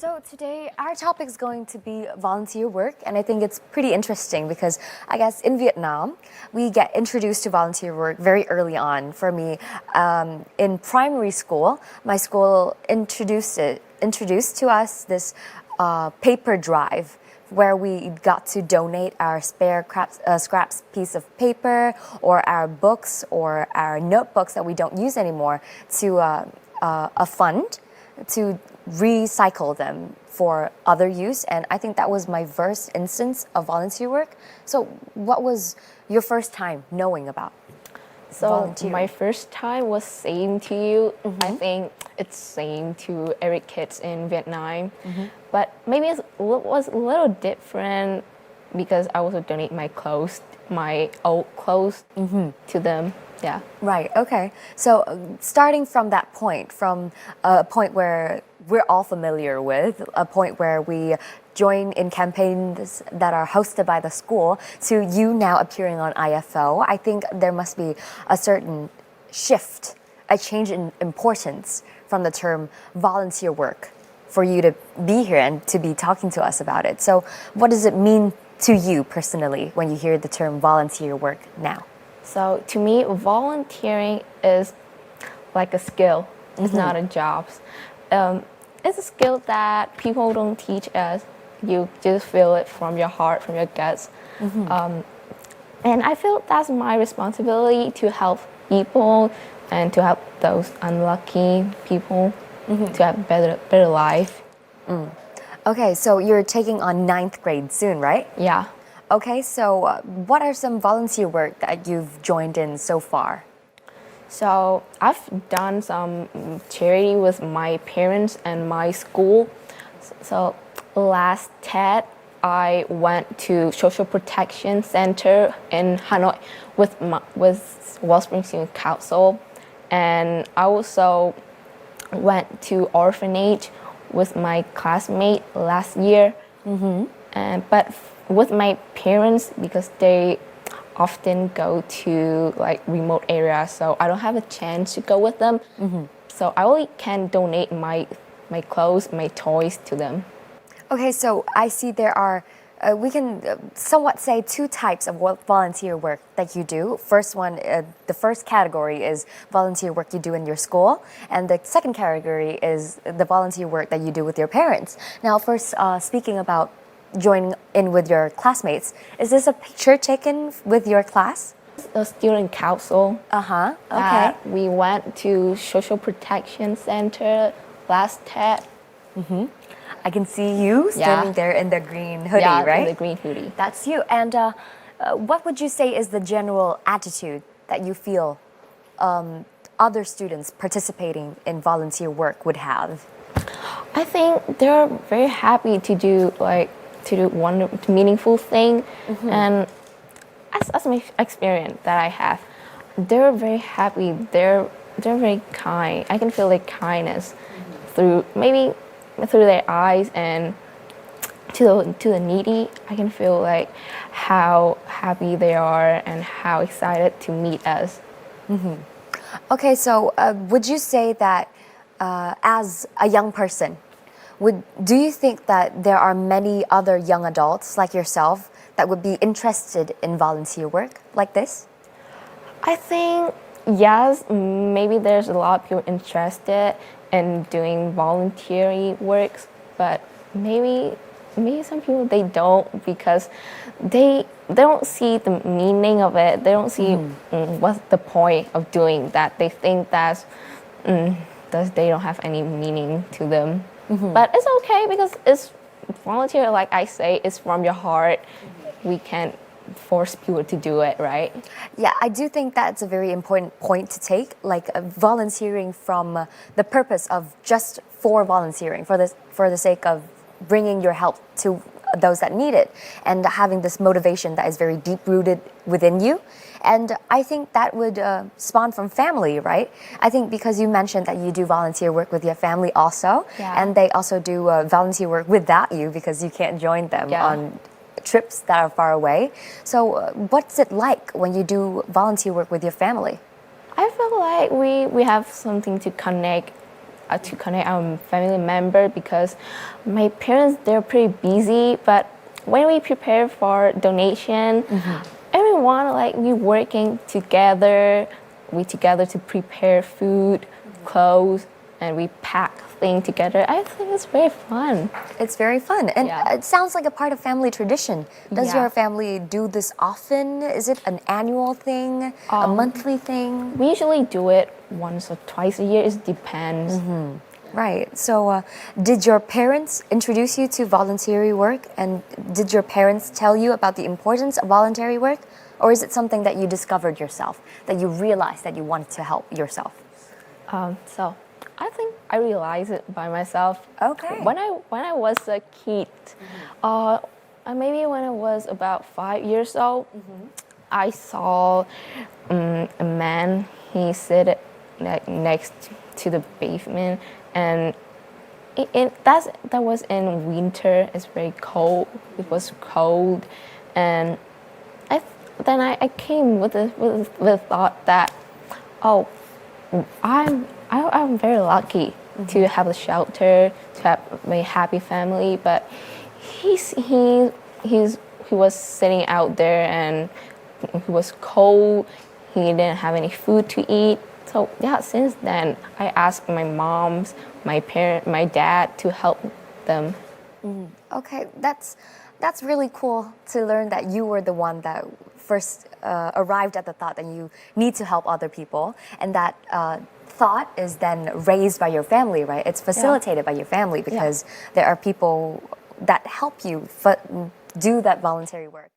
So today our topic is going to be volunteer work, and I think it's pretty interesting because I guess in Vietnam we get introduced to volunteer work very early on. For me, in primary school, my school introduced to us this paper drive where we got to donate our spare scraps piece of paper or our books or our notebooks that we don't use anymore to a fund to recycle them for other use. And I think that was my first instance of volunteer work. So what was your first time knowing about volunteering? My first time was same to you. I think it's same to every kids in Vietnam. But maybe it was a little different because I also donate my clothes, my old clothes to them. Yeah. Right, okay. So starting from that point, from a point where we're all familiar with, a point where we join in campaigns that are hosted by the school, to you now appearing on IFO, I think there must be a certain shift, a change in importance from the term volunteer work for you to be here and to be talking to us about it. So what does it mean to you personally when you hear the term volunteer work now? So to me, volunteering is like a skill. It's not a job. It's a skill that people don't teach us. You just feel it from your heart, from your guts. And I feel that's my responsibility to help people and to help those unlucky people to have better life. Okay, so you're taking on 9th grade soon, right? Yeah. Okay, so what are some volunteer work that you've joined in so far? So I've done some charity with my parents and my school. So last TED, I went to Social Protection Center in Hanoi with Wellspring Student Council, and I also went to orphanage with my classmate last year. But with my parents, because they often go to like remote areas, so I don't have a chance to go with them. So I only can donate my clothes, my toys to them. Okay, so I see there are, we can somewhat say 2 types of volunteer work that you do. First one, the first category is volunteer work you do in your school, and the second category is the volunteer work that you do with your parents. Now, first, speaking about joining in with your classmates, is this a picture taken with your class? The student council. Okay. We went to Social Protection Center last TED. I can see you standing there in the green hoodie, right? In the green hoodie. That's you. And what would you say is the general attitude that you feel other students participating in volunteer work would have? I think they're very happy to do one meaningful thing, and as my experience that I have, they're very happy. They're very kind. I can feel like kindness through their eyes, and to the needy, I can feel like how happy they are and how excited to meet us. Okay, so would you say that as a young person, do you think that there are many other young adults like yourself that would be interested in volunteer work like this? I think yes, maybe there's a lot of people interested in doing voluntary works, but maybe some people they don't, because they don't see the meaning of it. They don't see what's the point of doing that. They think that they don't have any meaning to them. But it's okay because it's volunteer. Like I say, it's from your heart. We can't force people to do it, right? Yeah, I do think that's a very important point to take, like volunteering from the purpose of just for volunteering, for the sake of bringing your help to those that need it, and having this motivation that is very deep-rooted within you. And I think that would spawn from family, right? I think because you mentioned that you do volunteer work with your family also, and they also do volunteer work without you because you can't join them on trips that are far away. So what's it like when you do volunteer work with your family? I feel like we have something to connect to connect our family member because my parents, they're pretty busy, but when we prepare for donation, everyone like we working together, we together to prepare food, clothes, and we pack things together. I think it's very fun. It's very fun. And Yeah. it sounds like a part of family tradition. Does Yeah. your family do this often? Is it an annual thing? A monthly thing? We usually do it once or twice a year. It depends. Right. So, did your parents introduce you to voluntary work? And did your parents tell you about the importance of voluntary work? Or is it something that you discovered yourself, that you realized that you wanted to help yourself? So I think I realized it by myself. Okay. When I was a kid, maybe when I was about 5 years old, I saw a man. He sit next to the pavement, and that was in winter. It's very cold. It was cold, and then I came with the thought that, oh, I'm very lucky to have a shelter, to have a happy family, but he was sitting out there and he was cold. He didn't have any food to eat. So yeah, since then I asked my moms, my dad to help them. Okay, that's really cool to learn that you were the one that first arrived at the thought that you need to help other people, and that thought is then raised by your family, right? It's facilitated by your family because there are people that help you do that voluntary work.